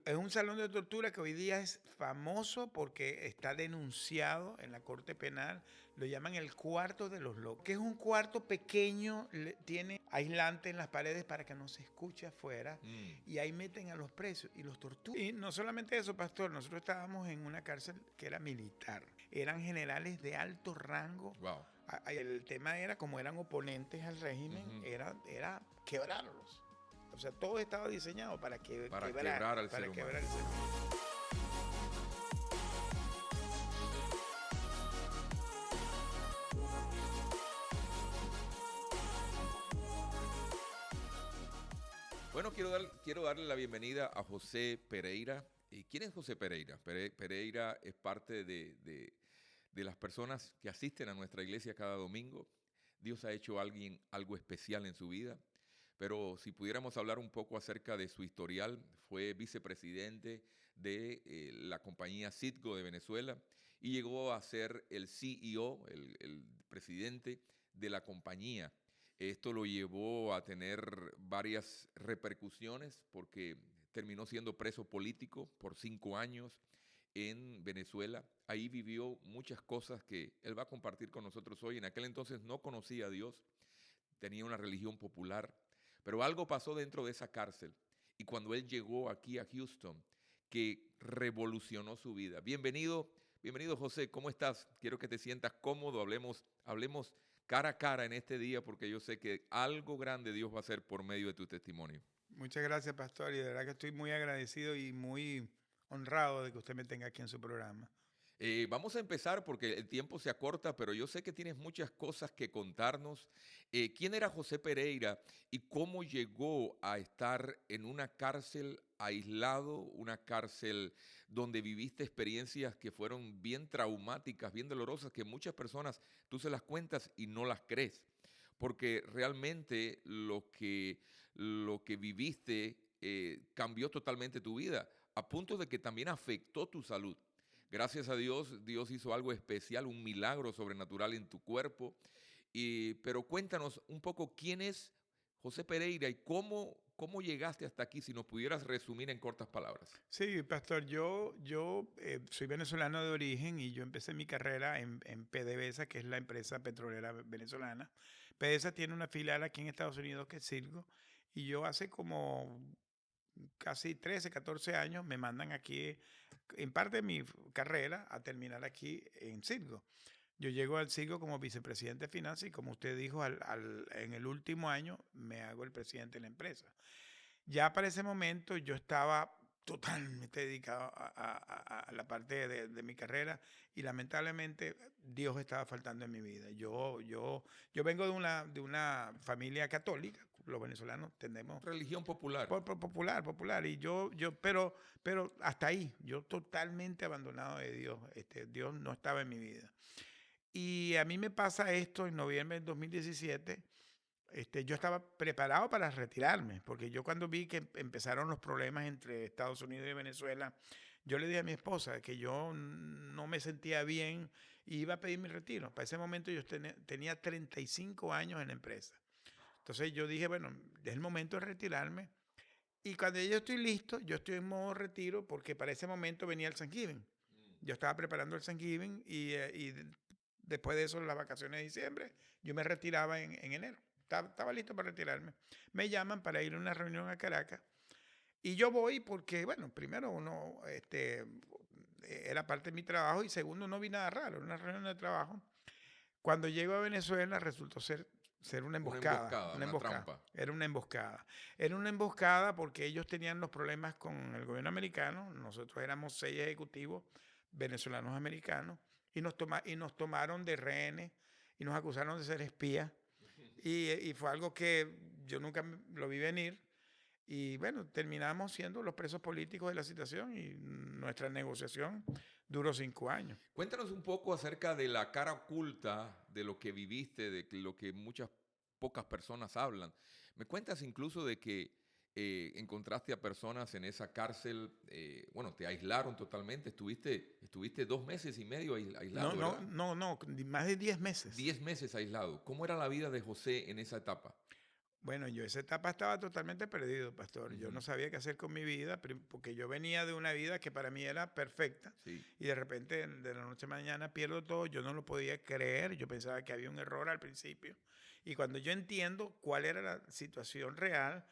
Es un salón de tortura que hoy día es famoso porque está denunciado en la Corte Penal. Lo llaman el cuarto de los locos, que es un cuarto pequeño, tiene aislante en las paredes para que no se escuche afuera, Mm, y ahí meten a los presos y los torturan. Y no solamente eso, pastor, nosotros estábamos en una cárcel que era militar. Eran generales de alto rango. wow. El tema era, como eran oponentes al régimen, Ujú. era quebrarlos. O sea, todo estaba diseñado para Para quebrar al ser para humano. quebrar el ser humano. Bueno, quiero darle la bienvenida a José Pereira. ¿Y quién es José Pereira? Pereira es parte de las personas que asisten a nuestra iglesia cada domingo. Dios ha hecho algo especial en su vida. Pero si pudiéramos hablar un poco acerca de su historial, fue vicepresidente de la compañía Citgo de Venezuela y llegó a ser el CEO, el presidente de la compañía. Esto lo llevó a tener varias repercusiones porque terminó siendo preso político por 5 años en Venezuela. Ahí vivió muchas cosas que él va a compartir con nosotros hoy. En aquel entonces no conocía a Dios, tenía una religión popular, pero algo pasó dentro de esa cárcel. Y cuando él llegó aquí a Houston, que revolucionó su vida. Bienvenido José, ¿cómo estás? Quiero que te sientas cómodo, hablemos cara a cara en este día porque yo sé que algo grande Dios va a hacer por medio de tu testimonio. Muchas gracias, pastor, y de verdad que estoy muy agradecido y muy honrado de que usted me tenga aquí en su programa. Vamos a empezar porque el tiempo se acorta, pero yo sé que tienes muchas cosas que contarnos. ¿Quién era José Pereira y cómo llegó a estar en una cárcel aislado, una cárcel donde viviste experiencias que fueron bien traumáticas, bien dolorosas, que muchas personas tú se las cuentas y no las crees? Porque realmente lo que viviste cambió totalmente tu vida, a punto de que también afectó tu salud. Gracias a Dios, Dios hizo algo especial, un milagro sobrenatural en tu cuerpo. Pero cuéntanos un poco quién es José Pereira y cómo llegaste hasta aquí, si nos pudieras resumir en cortas palabras. Sí, pastor, yo soy venezolano de origen y yo empecé mi carrera en PDVSA, que es la empresa petrolera venezolana. PDVSA tiene una filial aquí en Estados Unidos que es Cirgo, y yo hace como casi 13, 14 años me mandan aquí, en parte de mi carrera, a terminar aquí en Cirgo. Yo llego al Cirgo como vicepresidente de finanzas y, como usted dijo, en el último año me hago el presidente de la empresa. Ya para ese momento yo estaba totalmente dedicado a la parte de mi carrera, y lamentablemente Dios estaba faltando en mi vida. Yo vengo de una familia católica. Los venezolanos tendemos Religión popular. popular, y pero hasta ahí, yo totalmente abandonado de Dios. Dios no estaba en mi vida. Y a mí me pasa esto en noviembre del 2017. Yo estaba preparado para retirarme, porque yo, cuando vi que empezaron los problemas entre Estados Unidos y Venezuela, yo le dije a mi esposa que yo no me sentía bien y iba a pedir mi retiro. Para ese momento yo tenía 35 años en la empresa. Entonces yo dije, bueno, es el momento de retirarme. Y cuando yo estoy listo, yo estoy en modo retiro, porque para ese momento venía el Thanksgiving. Yo estaba preparando el Thanksgiving, y después de eso, las vacaciones de diciembre, yo me retiraba en enero. Estaba listo para retirarme. Me llaman para ir a una reunión a Caracas, y yo voy porque, bueno, primero, era parte de mi trabajo, y segundo, no vi nada raro, era una reunión de trabajo. Cuando llego a Venezuela resultó ser una Una emboscada, emboscada, una una emboscada. trampa. Era una emboscada. Era una emboscada porque ellos tenían los problemas con el gobierno americano. Nosotros éramos 6 ejecutivos venezolanos americanos, y nos tomaron de rehenes y nos acusaron de ser espías. Y fue algo que yo nunca lo vi venir. Y bueno, terminamos siendo los presos políticos de la situación, y nuestra negociación duró 5 años. Cuéntanos un poco acerca de la cara oculta de lo que viviste, de lo que muchas pocas personas hablan. Me cuentas incluso de que encontraste a personas en esa cárcel, bueno, te aislaron totalmente, estuviste 2 meses y medio No, aislado, no, ¿verdad? no, no, más de 10 meses. 10 meses aislado. ¿Cómo era la vida de José en esa etapa? Bueno, yo esa etapa estaba totalmente perdido, pastor. Yo no Ujú. sabía qué hacer con mi vida, porque yo venía de una vida que para mí era perfecta Sí, y de repente de la noche a la mañana pierdo todo. Yo no lo podía creer. Yo pensaba que había un error al principio. Y cuando yo entiendo cuál era la situación real,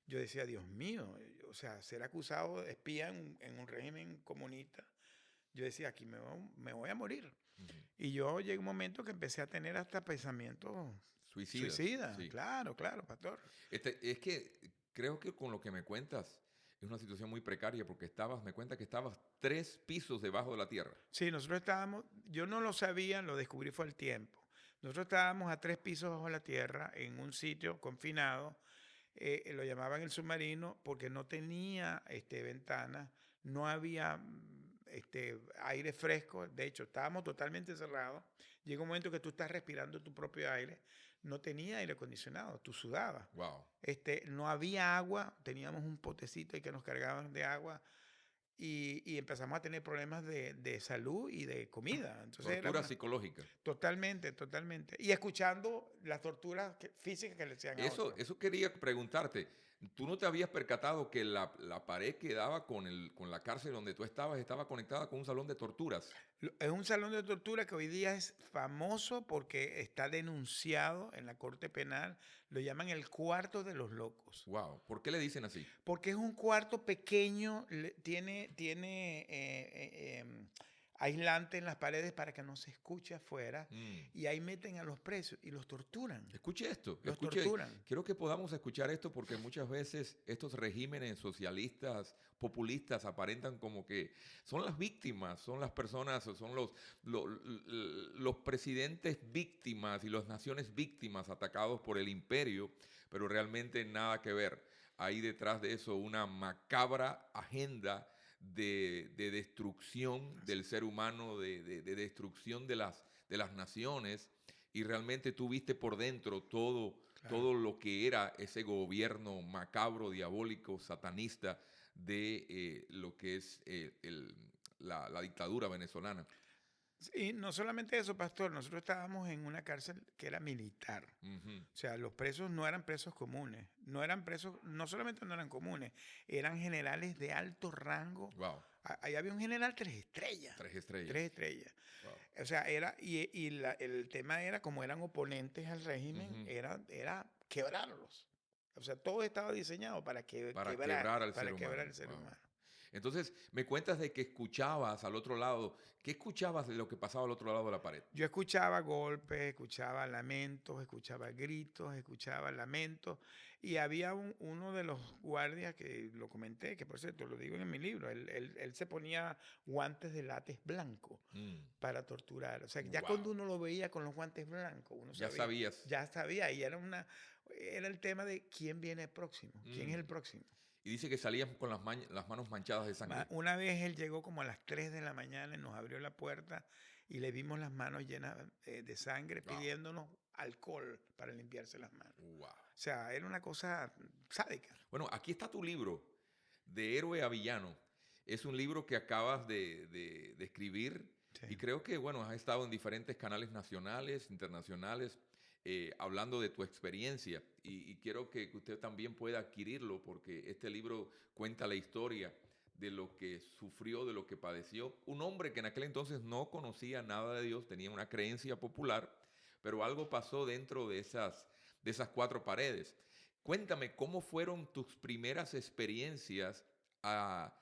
yo decía, Dios mío, o sea, ser acusado de espía en un régimen comunista, yo decía, aquí me voy a morir. ujú. Y yo llegué a un momento que empecé a tener hasta pensamientos Suicidas, suicidas. sí. Claro, claro, pastor. Es que creo que con lo que me cuentas es una situación muy precaria porque me cuenta que estabas 3 pisos debajo de la tierra. Sí, nosotros estábamos, yo no lo sabía, lo descubrí fue el tiempo. Nosotros estábamos a 3 pisos bajo la tierra en un sitio confinado, lo llamaban el submarino porque no tenía ventanas, no había aire fresco, de hecho estábamos totalmente cerrados. Llega un momento que tú estás respirando tu propio aire, no tenía aire acondicionado, tú sudabas. Wow. No había agua, teníamos un potecito y que nos cargaban de agua y empezamos a tener problemas de salud y de comida. Entonces era Tortura una, psicológica. totalmente, totalmente. Y escuchando las torturas físicas que le hacían a otros. Eso quería preguntarte. ¿Tú no te habías percatado que la pared que daba con la cárcel donde tú estabas estaba conectada con un salón de torturas? Es un salón de tortura que hoy día es famoso porque está denunciado en la Corte Penal. Lo llaman el cuarto de los locos. Wow. ¿Por qué le dicen así? Porque es un cuarto pequeño, tiene aislante en las paredes para que no se escuche afuera. Mm. Y ahí meten a los presos y los torturan. Escuche esto, Los escuche, torturan. quiero que podamos escuchar esto porque muchas veces estos regímenes socialistas, populistas, aparentan como que son las víctimas, son las personas, son lo- los presidentes víctimas y las naciones víctimas atacados por el imperio, pero realmente nada que ver. Hay detrás de eso una macabra agenda de destrucción del ser humano, de destrucción de las naciones y realmente tú viste por dentro Claro. todo lo que era ese gobierno macabro, diabólico, satanista de lo que es la dictadura venezolana. Y no solamente eso, pastor, nosotros estábamos en una cárcel que era militar. Ujú. O sea, los presos no eran presos comunes, no eran presos, no solamente no eran comunes, eran generales de alto rango. Wow, Ahí había un general 3 estrellas, 3 estrellas. 3 estrellas. Wow. O sea, el tema era, como eran oponentes al régimen, Ujú. era quebrarlos. O sea, todo estaba diseñado para Para quebrar al ser para quebrar humano. el ser Wow. humano. Entonces, me cuentas de que escuchabas al otro lado. ¿Qué escuchabas de lo que pasaba al otro lado de la pared? Yo escuchaba golpes, escuchaba lamentos, escuchaba gritos, escuchaba lamentos. Y había uno de los guardias que lo comenté, que por cierto lo digo en mi libro, él se ponía guantes de látex blanco Mm. para torturar. O sea, ya cuando Wow. uno lo veía con los guantes blancos, uno Ya sabía, sabías. ya sabía, y era el tema de quién viene próximo, quién es Mm. el próximo. Y dice que salías con las manos manchadas de sangre. Una vez él llegó como a las 3 de la mañana y nos abrió la puerta y le vimos las manos llenas de sangre Wow. pidiéndonos alcohol para limpiarse las manos. Wow. O sea, era una cosa sádica. Bueno, aquí está tu libro, De héroe a villano. Es un libro que acabas de escribir Sí. y creo que, bueno, has estado en diferentes canales nacionales, internacionales, hablando de tu experiencia y quiero que usted también pueda adquirirlo porque este libro cuenta la historia de lo que sufrió, de lo que padeció. Un hombre que en aquel entonces no conocía nada de Dios, tenía una creencia popular, pero algo pasó dentro de esas 4 paredes. Cuéntame, ¿cómo fueron tus primeras experiencias ah,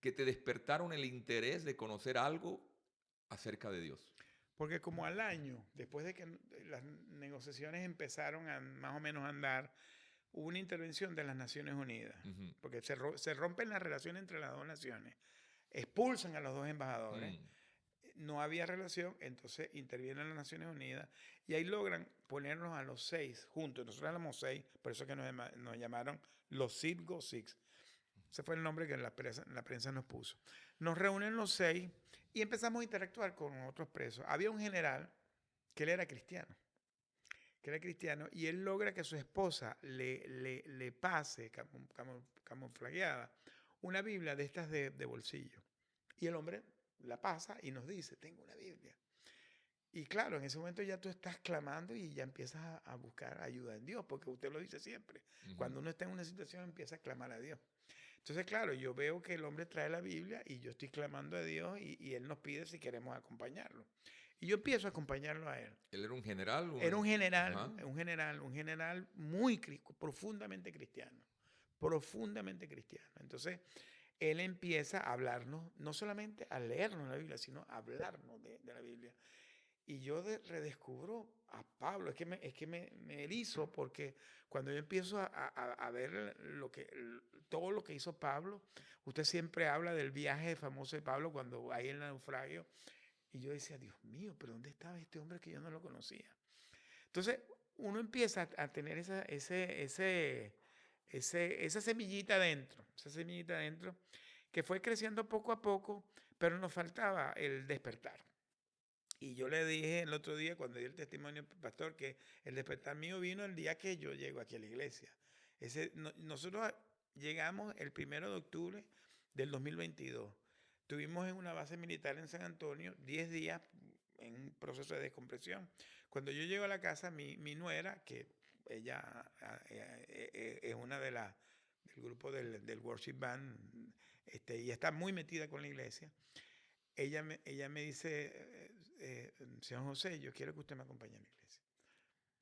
que te despertaron el interés de conocer algo acerca de Dios? Porque como al año, después de que las negociaciones empezaron a más o menos andar, hubo una intervención de las Naciones Unidas, Ujú. porque se rompen las relaciones entre las dos naciones, expulsan a los dos embajadores, Mm. no había relación, entonces intervienen las Naciones Unidas y ahí logran ponernos a los 6 juntos. Nosotros éramos 6, por eso es que nos llamaron los Citgo Six. Ese fue el nombre que la prensa nos puso. Nos reúnen los 6 y empezamos a interactuar con otros presos. Había un general que él era cristiano, y él logra que su esposa le pase, camuflajeada, una Biblia de estas de bolsillo. Y el hombre la pasa y nos dice, tengo una Biblia. Y claro, en ese momento ya tú estás clamando y ya empiezas a buscar ayuda en Dios, porque usted lo dice siempre. Ujú. Cuando uno está en una situación empieza a clamar a Dios. Entonces, claro, yo veo que el hombre trae la Biblia y yo estoy clamando a Dios y él nos pide si queremos acompañarlo. Y yo empiezo a acompañarlo a él. Él era un general, Era ajá. un general muy profundamente cristiano, profundamente cristiano. Entonces, él empieza a hablarnos, no solamente a leernos la Biblia, sino a hablarnos de la Biblia. Y yo redescubro a Pablo, me erizo porque cuando yo empiezo a ver todo lo que hizo Pablo, usted siempre habla del viaje famoso de Pablo cuando hay el naufragio, y yo decía, Dios mío, pero ¿dónde estaba este hombre que yo no lo conocía? Entonces, uno empieza a tener esa semillita dentro, que fue creciendo poco a poco, pero nos faltaba el despertar. Y yo le dije el otro día, cuando di el testimonio, pastor, que el despertar mío vino el día que yo llego aquí a la iglesia. Nosotros llegamos el 1 de octubre del 2022. Estuvimos en una base militar en San Antonio 10 días en un proceso de descompresión. Cuando yo llego a la casa, mi nuera, que ella es una del grupo del worship band, y está muy metida con la iglesia, ella me dice, señor José, yo quiero que usted me acompañe a la iglesia.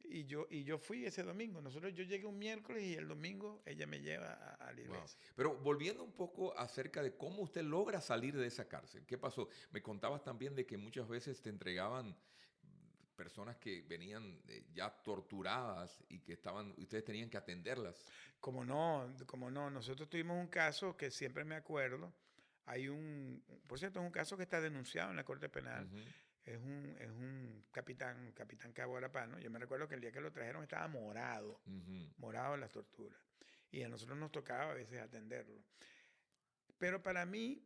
Y yo fui ese domingo. Yo llegué un miércoles y el domingo ella me lleva a la Wow. iglesia. Pero volviendo un poco acerca de cómo usted logra salir de esa cárcel, ¿qué pasó? Me contabas también de que muchas veces te entregaban personas que venían ya torturadas y que ustedes tenían que atenderlas. Como no, nosotros tuvimos un caso que siempre me acuerdo. Por cierto, es un caso que está denunciado en la Corte Penal. Ujú, Es un capitán Cabo Arapano. Yo me recuerdo que el día que lo trajeron estaba morado, ujú. morado en las torturas. Y a nosotros nos tocaba a veces atenderlo. Pero para mí,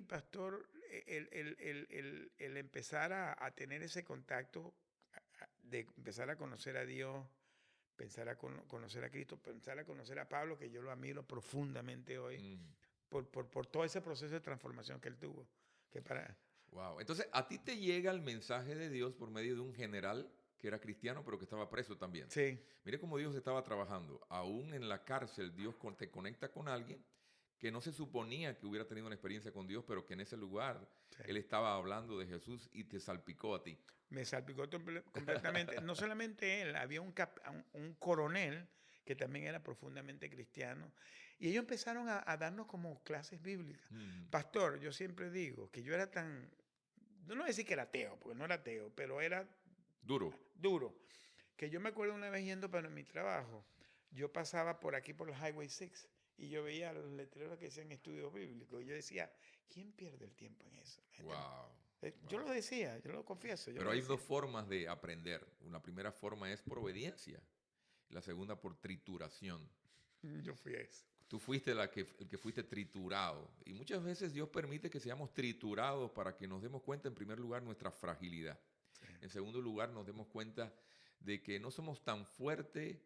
pastor, el empezar a tener ese contacto, de empezar a conocer a Dios, pensar a conocer a Cristo, pensar a conocer a Pablo, que yo lo admiro profundamente hoy, por todo ese proceso de transformación que él tuvo. Que para, Wow. Entonces, a ti te llega el mensaje de Dios por medio de un general que era cristiano, pero que estaba preso también. sí, Mire cómo Dios estaba trabajando. Aún en la cárcel, Dios te conecta con alguien que no se suponía que hubiera tenido una experiencia con Dios, pero que en ese lugar sí. él estaba hablando de Jesús y te salpicó a ti. Me salpicó completamente. No solamente él, había un coronel que también era profundamente cristiano. Y ellos empezaron a darnos como clases bíblicas. Mm, Pastor, yo siempre digo que yo era no voy a decir que era ateo, porque no era ateo, pero era duro. duro. Que yo me acuerdo una vez yendo para mi trabajo, yo pasaba por aquí por el Highway 6 y yo veía los letreros que decían estudios bíblicos. Y yo decía, ¿quién pierde el tiempo en eso? Wow. Yo Wow. lo decía, yo lo confieso, yo Pero lo hay decía. dos formas de aprender. La primera forma es por obediencia. La segunda por trituración. Yo fui eso. Tú fuiste el que fuiste triturado. Y muchas veces Dios permite que seamos triturados para que nos demos cuenta, en primer lugar, nuestra fragilidad. Sí, En segundo lugar, nos demos cuenta de que no somos tan fuertes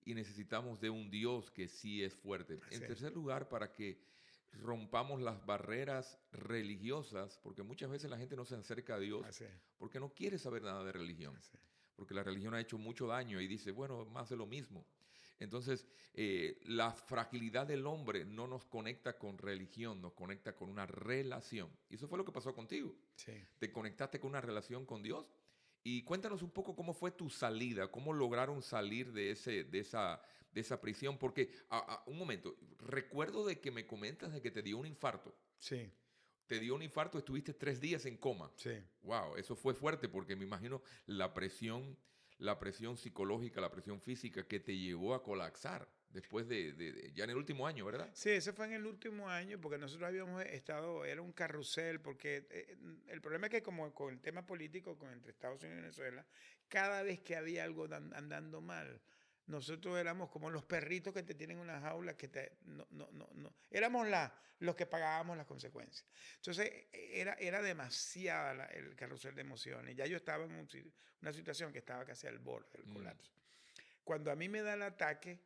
y necesitamos de un Dios que sí es fuerte. En así es, tercer lugar, para que rompamos las barreras religiosas, porque muchas veces la gente no se acerca a Dios así es, porque no quiere saber nada de religión, así es. porque la religión ha hecho mucho daño y dice, bueno, más de lo mismo. Entonces, la fragilidad del hombre no nos conecta con religión, nos conecta con una relación. Y eso fue lo que pasó contigo. Sí. Te conectaste con una relación con Dios. Y cuéntanos un poco cómo fue tu salida, cómo lograron salir de esa prisión. Porque, un momento, recuerdo de que me comentas de que te dio un infarto. Sí, Te dio un infarto, estuviste 3 días en coma. sí. Wow, eso fue fuerte porque me imagino la presión psicológica, la presión física que te llevó a colapsar después ya en el último año, ¿verdad? Sí, eso fue en el último año, porque nosotros habíamos estado, era un carrusel, porque el problema es que como con el tema político entre Estados Unidos y Venezuela, cada vez que había algo andando mal, nosotros éramos como los perritos que te tienen en una jaula, no, éramos los que pagábamos las consecuencias. Entonces, era demasiada el carrusel de emociones. Ya yo estaba en una situación que estaba casi al borde del Mm, colapso. Cuando a mí me da el ataque,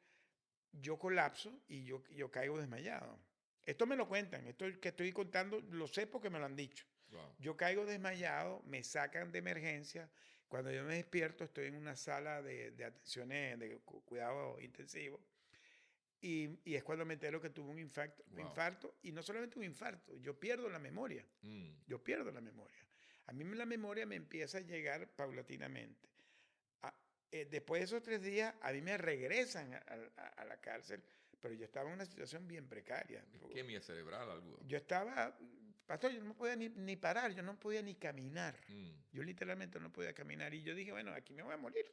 yo colapso y yo caigo desmayado. Esto me lo cuentan, esto que estoy contando lo sé porque me lo han dicho. Wow. Yo caigo desmayado, me sacan de emergencia. Cuando yo me despierto, estoy en una sala de atenciones de cuidado intensivo. Y es cuando me entero que tuve un Wow. infarto. Y no solamente un infarto, yo pierdo la memoria. Mm. Yo pierdo la memoria. A mí la memoria me empieza a llegar paulatinamente. Ah, después de esos 3 días, a mí me regresan a la cárcel, pero yo estaba en una situación bien precaria. Isquemia cerebral, algo. Yo estaba, pastor, yo no podía ni parar, yo no podía ni caminar. Mm. Yo literalmente no podía caminar. Y yo dije, bueno, aquí me voy a morir.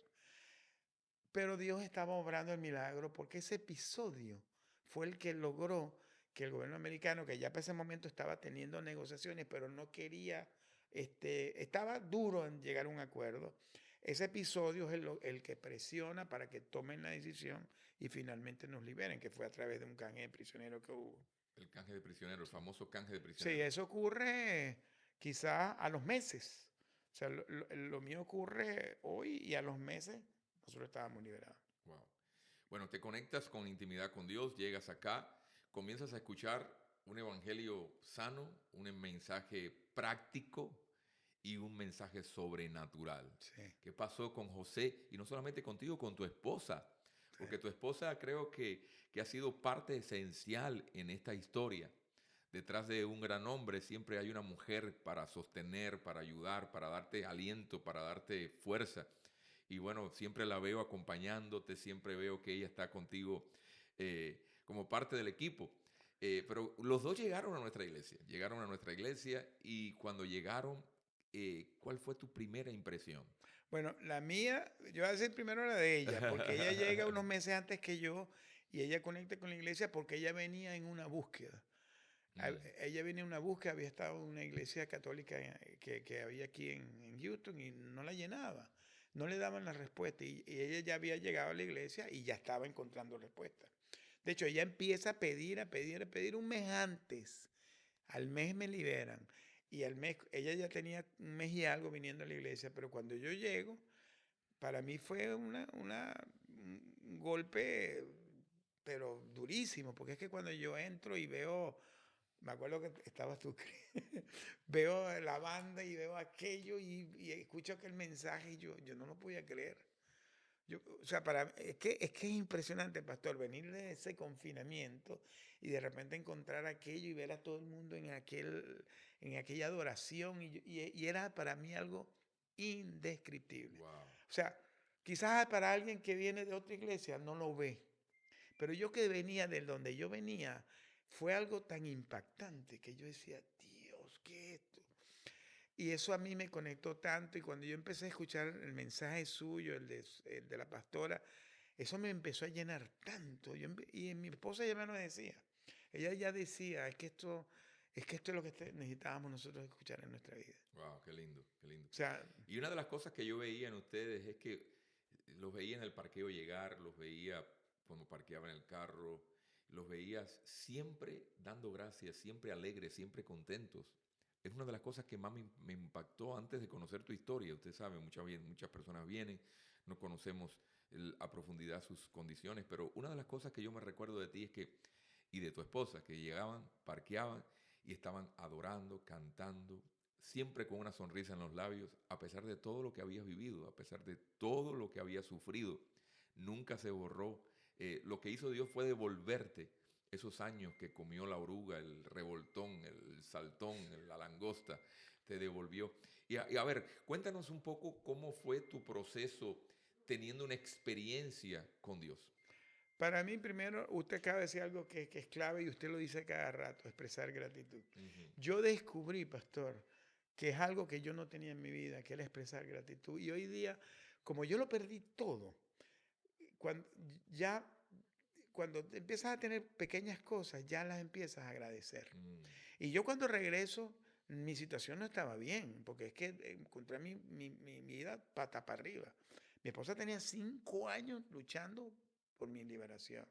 Pero Dios estaba obrando el milagro porque ese episodio fue el que logró que el gobierno americano, que ya para ese momento estaba teniendo negociaciones, pero no quería, estaba duro en llegar a un acuerdo. Ese episodio es el que presiona para que tomen la decisión y finalmente nos liberen, que fue a través de un canje de prisionero que hubo. El canje de prisionero, el famoso canje de Sí, prisionero. eso ocurre quizás a los meses. O sea, lo mío ocurre hoy y a los meses nosotros estábamos liberados. Wow. Bueno, te conectas con intimidad con Dios, llegas acá, comienzas a escuchar un evangelio sano, un mensaje práctico y un mensaje sobrenatural. Sí, ¿Qué pasó con José? Y no solamente contigo, con tu esposa. sí. Porque tu esposa creo que ha sido parte esencial en esta historia. Detrás de un gran hombre siempre hay una mujer para sostener, para ayudar, para darte aliento, para darte fuerza. Y bueno, siempre la veo acompañándote, siempre veo que ella está contigo como parte del equipo. Pero los dos llegaron a nuestra iglesia y cuando llegaron, ¿cuál fue tu primera impresión? Bueno, la mía, yo voy a decir primero la de ella, porque ella llega unos meses antes que yo y ella conecta con la iglesia porque ella venía en una búsqueda. Mm. Ella venía en una búsqueda, había estado en una iglesia católica que había aquí en Houston y no la llenaba, no le daban la respuesta y ella ya había llegado a la iglesia y ya estaba encontrando respuestas. De hecho, ella empieza a pedir, a pedir, a pedir un mes antes. Al mes me liberan. Y al mes, ella ya tenía un mes y algo viniendo a la iglesia, pero cuando yo llego, para mí fue un golpe, pero durísimo, porque es que cuando yo entro y veo, me acuerdo que estabas tú, veo la banda y veo aquello y escucho aquel mensaje y yo no lo podía creer. O sea, es que es impresionante, pastor, venir de ese confinamiento y de repente encontrar aquello y ver a todo el mundo en aquella adoración y era para mí algo indescriptible. Wow. O sea, quizás para alguien que viene de otra iglesia no lo ve, pero yo que venía de donde yo venía, fue algo tan impactante que yo decía, Dios, ¿qué es esto? Y eso a mí me conectó tanto y cuando yo empecé a escuchar el mensaje suyo, el de la pastora, eso me empezó a llenar tanto. Y mi esposa ya me lo decía. Ella ya decía, es que esto es lo que necesitábamos nosotros escuchar en nuestra vida. Wow, qué lindo, qué lindo. O sea, Y una de las cosas que yo veía en ustedes es que los veía en el parqueo llegar, los veía cuando parqueaban el carro, los veías siempre dando gracias, siempre alegres, siempre contentos. Es una de las cosas que más me impactó antes de conocer tu historia. Usted sabe, muchas personas vienen, no conocemos a profundidad sus condiciones, pero una de las cosas que yo me recuerdo de ti es que, y de tu esposa, que llegaban, parqueaban y estaban adorando, cantando, siempre con una sonrisa en los labios, a pesar de todo lo que habías vivido, a pesar de todo lo que habías sufrido. Nunca se borró. Lo que hizo Dios fue devolverte esos años que comió la oruga, el revoltón, el saltón, la langosta, te devolvió. Y a ver, cuéntanos un poco cómo fue tu proceso teniendo una experiencia con Dios. para mí primero, usted acaba de decir algo que es clave y usted lo dice cada rato, expresar gratitud. Ujú. Yo descubrí, pastor, que es algo que yo no tenía en mi vida, que era expresar gratitud. Y hoy día, como yo lo perdí todo, cuando ya cuando empiezas a tener pequeñas cosas, ya las empiezas a agradecer. Mm. Y yo cuando regreso, mi situación no estaba bien, porque es que encontré mi vida pata para arriba. Mi esposa tenía 5 años luchando por mi liberación.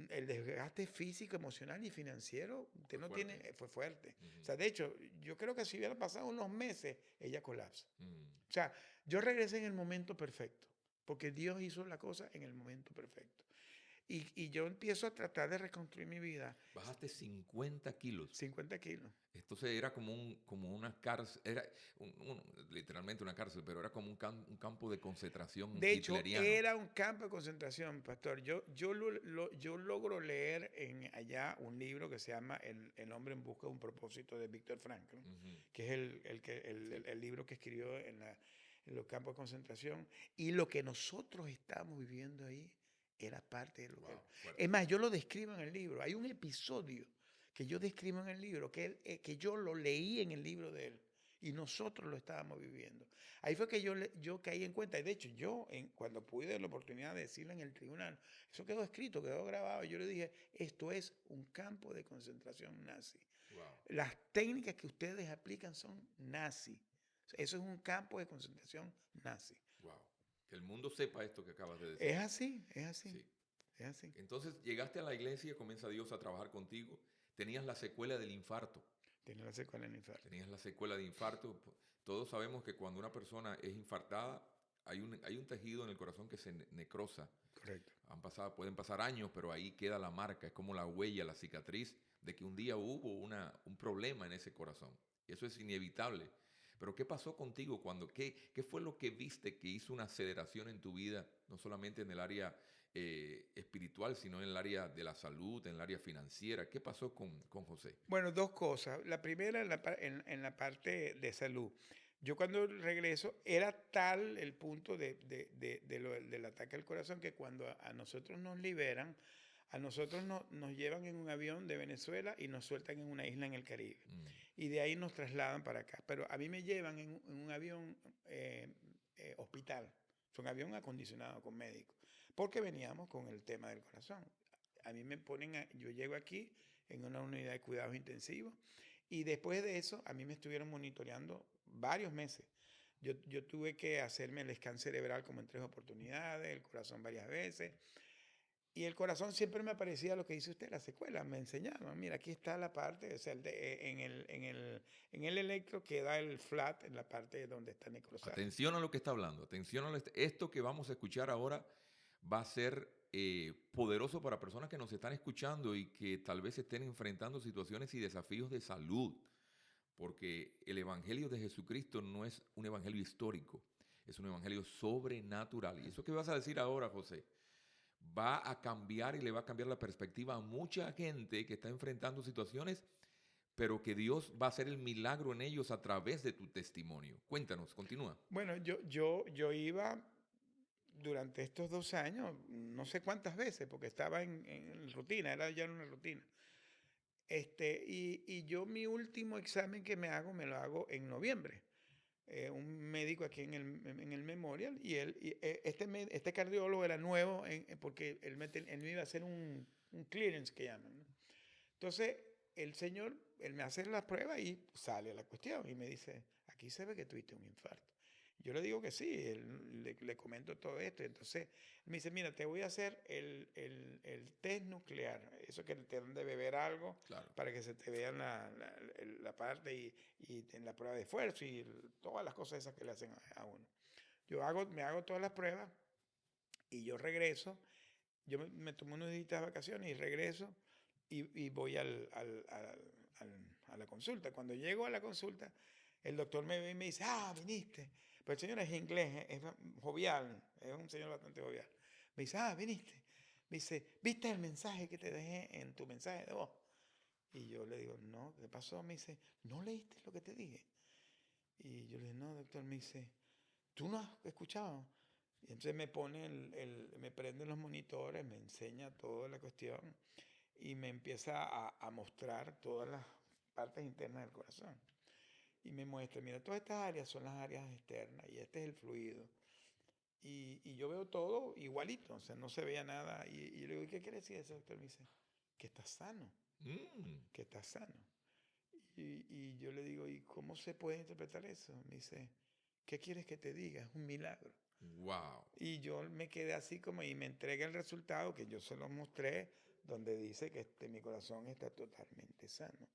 El desgaste físico, emocional y financiero, usted Fue no tiene, fuerte. fue fuerte. O Ujú. sea, de hecho, yo creo que si hubiera pasado unos meses, ella colapsa. Mm. O sea, yo regresé en el momento perfecto, porque Dios hizo la cosa en el momento perfecto. y yo empiezo a tratar de reconstruir mi vida. Bajaste 50 kilos. 50 kilos. Entonces era como una cárcel, era literalmente una cárcel, pero era como un campo de concentración De hecho, hitleriano. era un campo de concentración, pastor. Yo logro leer allá un libro que se llama El hombre en busca de un propósito de Viktor Frankl, Ujú. que es Sí. el libro que escribió en los campos de concentración. Y lo que nosotros estábamos viviendo ahí era parte de lo que él. Wow, fuerte. Es más, yo lo describo en el libro. Hay un episodio que yo describo en el libro, que yo lo leí en el libro de él. Y nosotros lo estábamos viviendo. Ahí fue que yo caí en cuenta. Y de hecho, cuando pude la oportunidad de decirlo en el tribunal, eso quedó escrito, quedó grabado. Yo le dije, esto es un campo de concentración nazi. Wow, Las técnicas que ustedes aplican son nazi. Eso es un campo de concentración nazi. wow. Que el mundo sepa esto que acabas de decir. Es así, es así, Sí. es así. Entonces llegaste a la iglesia, comienza Dios a trabajar contigo. Tenías la secuela del infarto. Tiene la secuela en el infarto. Tenías la secuela de infarto. Todos sabemos que cuando una persona es infartada, hay un tejido en el corazón que se necrosa. Correcto. Pueden pasar años, pero ahí queda la marca. Es como la huella, la cicatriz de que un día hubo un problema en ese corazón. Y eso es inevitable. Pero ¿qué pasó contigo qué fue lo que viste que hizo una aceleración en tu vida, no solamente en el área espiritual, sino en el área de la salud, en el área financiera? ¿Qué pasó con José? Bueno, dos cosas. La primera en la parte de salud. Yo cuando regreso era tal el punto del ataque al corazón que cuando a nosotros nos liberan, a nosotros nos llevan en un avión de Venezuela y nos sueltan en una isla en el Caribe. Mm, Y de ahí nos trasladan para acá. Pero a mí me llevan en un avión hospital. Es un avión acondicionado con médicos. Porque veníamos con el tema del corazón. A mí me yo llego aquí en una unidad de cuidados intensivos y después de eso a mí me estuvieron monitoreando varios meses. Yo tuve que hacerme el scan cerebral como en 3 oportunidades, el corazón varias veces. Y el corazón siempre me aparecía lo que dice usted, la secuela, me enseñaban, mira, aquí está la parte, o sea, en el electro queda el flat en la parte donde está necrosado. Atención a lo que está hablando. Esto que vamos a escuchar ahora va a ser poderoso para personas que nos están escuchando y que tal vez estén enfrentando situaciones y desafíos de salud. Porque el Evangelio de Jesucristo no es un evangelio histórico, es un evangelio sobrenatural. Y eso que vas a decir ahora, José, va a cambiar y le va a cambiar la perspectiva a mucha gente que está enfrentando situaciones, pero que Dios va a hacer el milagro en ellos a través de tu testimonio. Cuéntanos, continúa. Bueno, yo iba durante estos 2 años, no sé cuántas veces, porque estaba en rutina, era ya una rutina. Y yo mi último examen que me lo hago en noviembre. Un médico aquí en el Memorial y este cardiólogo era nuevo porque él me iba a hacer un clearance que llaman, ¿no? Entonces, él me hace la prueba y sale la cuestión y me dice, aquí se ve que tuviste un infarto. Yo le digo que sí, le comento todo esto. Entonces, me dice, mira, te voy a hacer el test nuclear, eso que te dan de beber algo Claro. para que se te vean la parte y en la prueba de esfuerzo y todas las cosas esas que le hacen a uno. Me hago todas las pruebas y yo regreso. Yo me tomo unos días de vacaciones y regreso y voy a la consulta. Cuando llego a la consulta, el doctor me ve y me dice, viniste. Pero el señor es inglés, es jovial, es un señor bastante jovial. Me dice, viniste. Me dice, ¿viste el mensaje que te dejé en tu mensaje de voz? Y yo le digo, no, ¿qué pasó? Me dice, ¿no leíste lo que te dije? Y yo le digo, no, doctor. Me dice, ¿tú no has escuchado? Y entonces me prenden los monitores, me enseña toda la cuestión y me empieza a mostrar todas las partes internas del corazón. Y me muestra, mira, todas estas áreas son las áreas externas y este es el fluido. Y yo veo todo igualito, o sea, no se veía nada. Y yo le digo, ¿qué quiere decir eso, doctor? Me dice, que estás sano, Mm, que estás sano. Y yo le digo, ¿y cómo se puede interpretar eso? Me dice, ¿qué quieres que te diga? Es un milagro. wow. Y yo me quedé así como y me entrega el resultado que yo se lo mostré, donde dice que mi corazón está totalmente sano.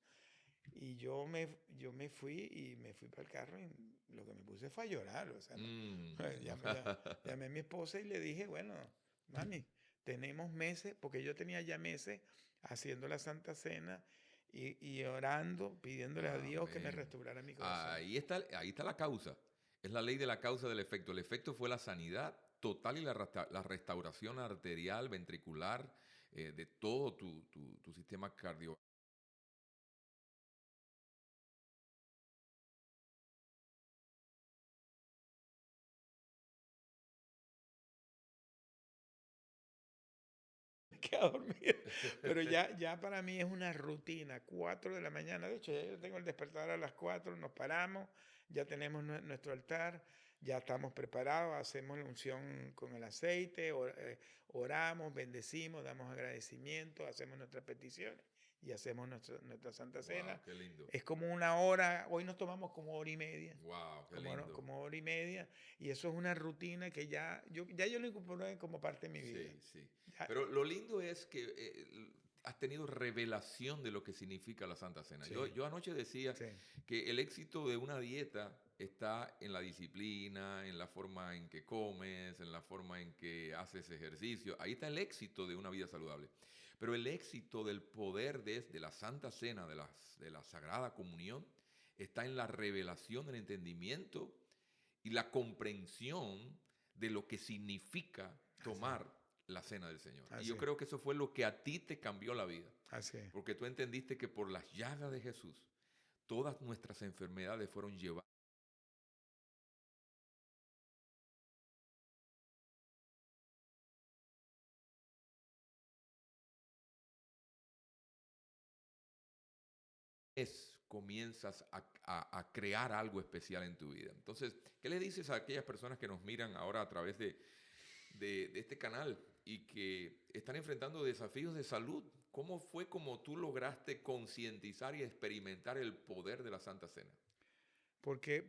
Y yo me fui y me fui para el carro y lo que me puse fue a llorar. O sea, no, Mm. llamé a mi esposa y le dije, bueno, mami, tenemos meses, porque yo tenía ya meses haciendo la Santa Cena y orando, pidiéndole a Dios que me Amén. restaurara mi corazón. Ahí está la causa. Es la ley de la causa del efecto. El efecto fue la sanidad total y la restauración arterial, ventricular, de todo tu sistema cardiovascular. Me quedo dormido. Pero ya para mí es una rutina, 4 de la mañana. De hecho, ya yo tengo el despertador a las 4, nos paramos, ya tenemos nuestro altar, ya estamos preparados, hacemos la unción con el aceite, oramos, bendecimos, damos agradecimiento, hacemos nuestras peticiones y hacemos nuestra Santa Cena. Wow, qué lindo. Es como una hora, hoy nos tomamos como hora y media. Wow, qué Como, lindo. como hora y media, y eso es una rutina que ya yo lo incorporé como parte de mi vida. Sí, sí. Ya, Pero lo lindo es que has tenido revelación de lo que significa la Santa Cena. sí, Yo anoche decía sí, que el éxito de una dieta está en la disciplina, en la forma en que comes, en la forma en que haces ejercicio. Ahí está el éxito de una vida saludable. Pero el éxito del poder de la Santa Cena, de la Sagrada Comunión, está en la revelación del entendimiento y la comprensión de lo que significa así, tomar la cena del Señor. Y yo así, creo que eso fue lo que a ti te cambió la vida, así. porque tú entendiste que por las llagas de Jesús, todas nuestras enfermedades fueron llevadas. Comienzas a crear algo especial en tu vida. Entonces, ¿qué le dices a aquellas personas que nos miran ahora a través de este canal y que están enfrentando desafíos de salud? ¿Cómo fue como tú lograste concientizar y experimentar el poder de la Santa Cena? Porque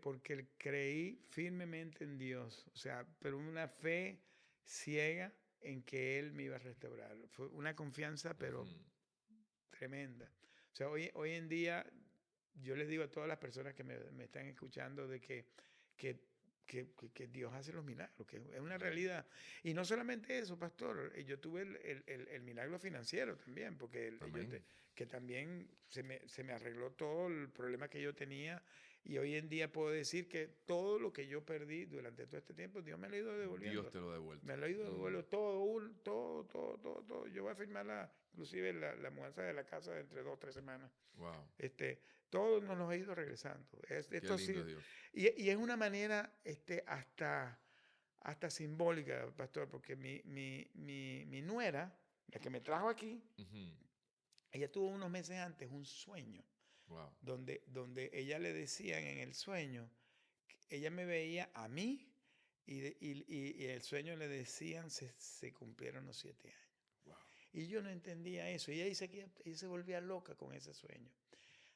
creí firmemente en Dios, o sea, pero una fe ciega en que Él me iba a restaurar. Fue una confianza, Ujú. pero tremenda. O sea, hoy en día yo les digo a todas las personas que me están escuchando de que, que Dios hace los milagros, que es una Amén. realidad. Y no solamente eso, pastor, yo tuve el milagro financiero también, porque Amén. que también se me arregló todo el problema que yo tenía. Y hoy en día puedo decir que todo lo que yo perdí durante todo este tiempo, Dios me lo ha ido Dios devolviendo. te lo ha devuelto. Me lo ha ido Mm. devolviendo todo, todo. Yo voy a firmar inclusive la mudanza de la casa de entre 2 o 3 semanas. Wow. Este, todo nos lo ha ido regresando. Qué Esto lindo sí, es Dios. y es una manera hasta simbólica, pastor, porque mi nuera, la que me trajo aquí, Ujú. ella tuvo unos meses antes un sueño Wow. donde ella le decían en el sueño, ella me veía a mí y el sueño le decían se cumplieron los 7 años. Wow. Y yo no entendía eso. Y ella dice que ella se volvía loca con ese sueño.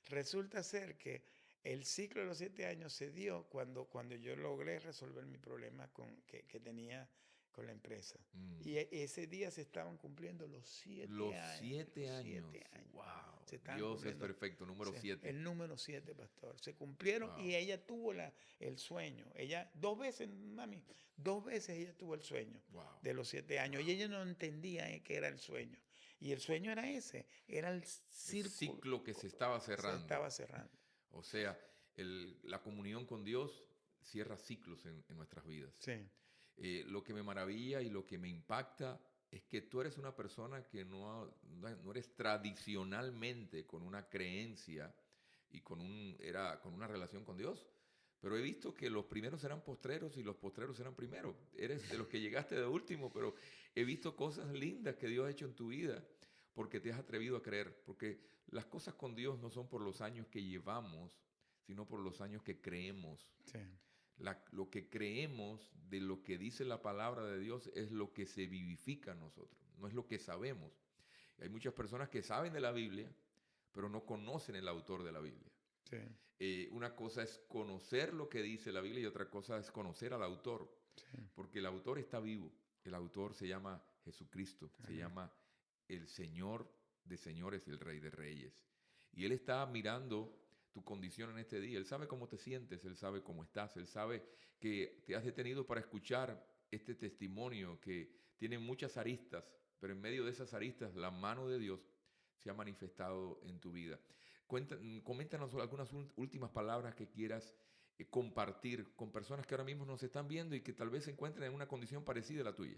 Resulta ser que el ciclo de los 7 años se dio cuando yo logré resolver mi problema que tenía con la empresa. Mm. Y ese día se estaban cumpliendo los siete Los años. 7 años. 7 años. Wow. Se estaban Dios es cumpliendo. perfecto. Número Sí, 7. el número 7, pastor. Se cumplieron Wow. y ella tuvo el sueño. Ella, 2 veces, mami, 2 veces ella tuvo el sueño Wow. de los 7 años. Wow. Y ella no entendía qué era el sueño. Y el sueño era ese, era el El círculo. ciclo que se estaba Se cerrando. estaba cerrando. O sea, la comunión con Dios cierra ciclos en nuestras vidas. Sí, Lo que me maravilla y lo que me impacta es que tú eres una persona que no eres tradicionalmente con una creencia y con una relación con Dios. Pero he visto que los primeros eran postreros y los postreros eran primeros. Eres de los que llegaste de último, pero he visto cosas lindas que Dios ha hecho en tu vida porque te has atrevido a creer. Porque las cosas con Dios no son por los años que llevamos, sino por los años que creemos. sí, Lo que creemos de lo que dice la palabra de Dios es lo que se vivifica en nosotros, no es lo que sabemos. Y hay muchas personas que saben de la Biblia, pero no conocen el autor de la Biblia. sí, Una cosa es conocer lo que dice la Biblia y otra cosa es conocer al autor, sí. porque el autor está vivo. El autor se llama Jesucristo, se Amén. llama el Señor de señores y el Rey de reyes. Y Él está mirando tu condición en este día. Él sabe cómo te sientes, Él sabe cómo estás, Él sabe que te has detenido para escuchar este testimonio que tiene muchas aristas, pero en medio de esas aristas, la mano de Dios se ha manifestado en tu vida. Coméntanos algunas últimas palabras que quieras compartir con personas que ahora mismo nos están viendo y que tal vez se encuentren en una condición parecida a la tuya.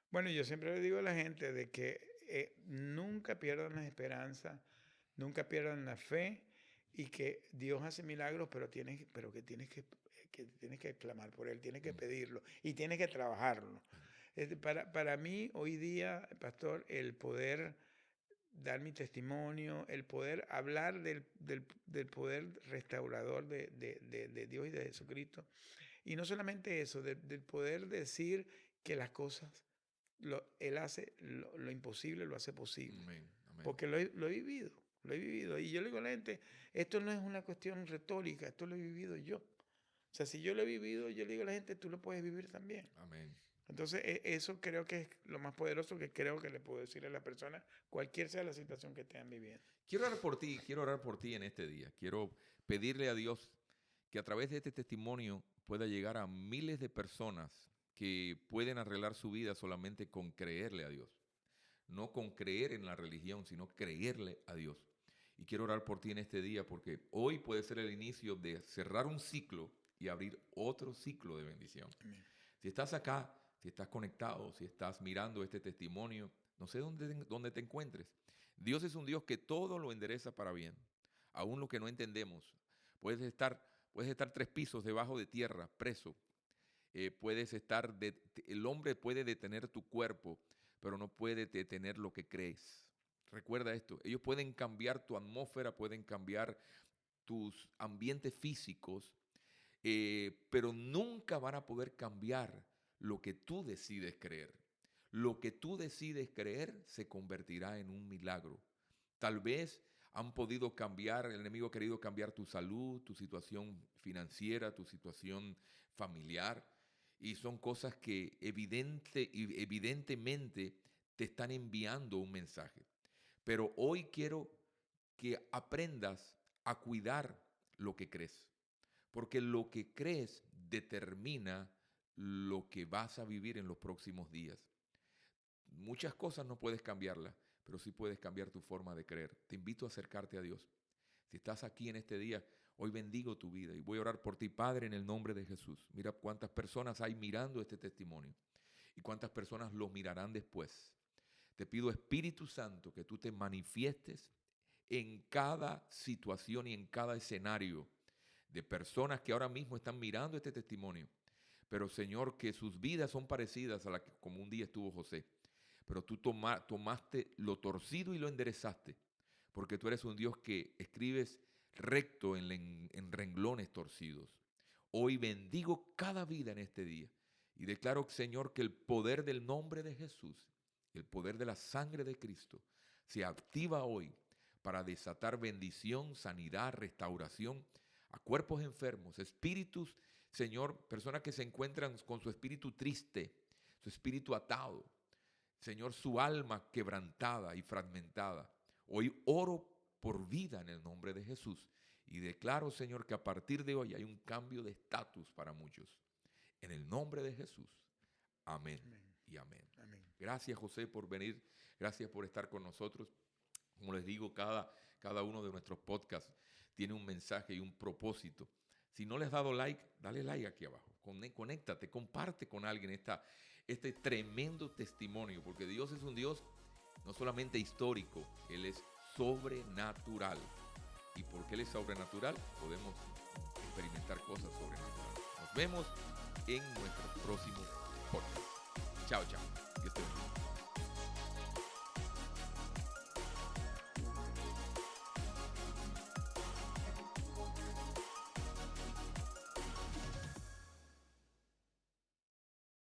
Bueno, yo siempre le digo a la gente de que nunca pierdan la esperanza, nunca pierdan la fe y que Dios hace milagros, pero que tienes que clamar por Él, tienes que Mm. pedirlo y tienes que trabajarlo. Para mí, hoy día, pastor, el poder dar mi testimonio, el poder hablar del poder restaurador de Dios y de Jesucristo. Y no solamente eso, del poder decir que las cosas, Él hace lo imposible, lo hace posible. Amén, amén, Porque lo he vivido, lo he vivido. Y yo le digo a la gente, esto no es una cuestión retórica, esto lo he vivido yo. O sea, si yo lo he vivido, yo le digo a la gente, tú lo puedes vivir también. amén. Entonces, eso creo que es lo más poderoso que creo que le puedo decir a la persona, cualquier sea la situación que estén viviendo. Quiero orar por ti en este día. Quiero pedirle a Dios que a través de este testimonio pueda llegar a miles de personas que pueden arreglar su vida solamente con creerle a Dios. No con creer en la religión, sino creerle a Dios. Y quiero orar por ti en este día porque hoy puede ser el inicio de cerrar un ciclo y abrir otro ciclo de bendición. Amén. Si estás acá, si estás conectado, si estás mirando este testimonio, no sé dónde te encuentres. Dios es un Dios que todo lo endereza para bien, aún lo que no entendemos. Puedes estar 3 pisos debajo de tierra, preso. El hombre puede detener tu cuerpo, pero no puede detener lo que crees. Recuerda esto, ellos pueden cambiar tu atmósfera, pueden cambiar tus ambientes físicos, pero nunca van a poder cambiar lo que tú decides creer. Lo que tú decides creer se convertirá en un milagro. Tal vez han podido cambiar, el enemigo ha querido cambiar tu salud, tu situación financiera, tu situación familiar, y son cosas que evidentemente te están enviando un mensaje. Pero hoy quiero que aprendas a cuidar lo que crees. Porque lo que crees determina lo que vas a vivir en los próximos días. Muchas cosas no puedes cambiarlas, pero sí puedes cambiar tu forma de creer. Te invito a acercarte a Dios. Si estás aquí en este día, hoy bendigo tu vida y voy a orar por ti, Padre, en el nombre de Jesús. Mira cuántas personas hay mirando este testimonio y cuántas personas lo mirarán después. Te pido, Espíritu Santo, que tú te manifiestes en cada situación y en cada escenario de personas que ahora mismo están mirando este testimonio. Pero Señor, que sus vidas son parecidas a la que como un día estuvo José. Pero tú tomaste lo torcido y lo enderezaste. Porque tú eres un Dios que escribes recto en renglones torcidos. Hoy bendigo cada vida en este día. Y declaro, Señor, que el poder del nombre de Jesús, el poder de la sangre de Cristo, se activa hoy para desatar bendición, sanidad, restauración a cuerpos enfermos, espíritus, Señor, personas que se encuentran con su espíritu triste, su espíritu atado, Señor, su alma quebrantada y fragmentada. Hoy oro por vida en el nombre de Jesús y declaro, Señor, que a partir de hoy hay un cambio de estatus para muchos. En el nombre de Jesús. Amén Amén. y amén. Amén. Gracias, José, por venir. Gracias por estar con nosotros. Como les digo, cada uno de nuestros podcasts tiene un mensaje y un propósito. Si no le has dado like, dale like aquí abajo. Conéctate, comparte con alguien este tremendo testimonio, porque Dios es un Dios no solamente histórico, Él es sobrenatural. Y porque Él es sobrenatural, podemos experimentar cosas sobrenaturales. Nos vemos en nuestro próximo podcast. Chao, chao. Que estén bien.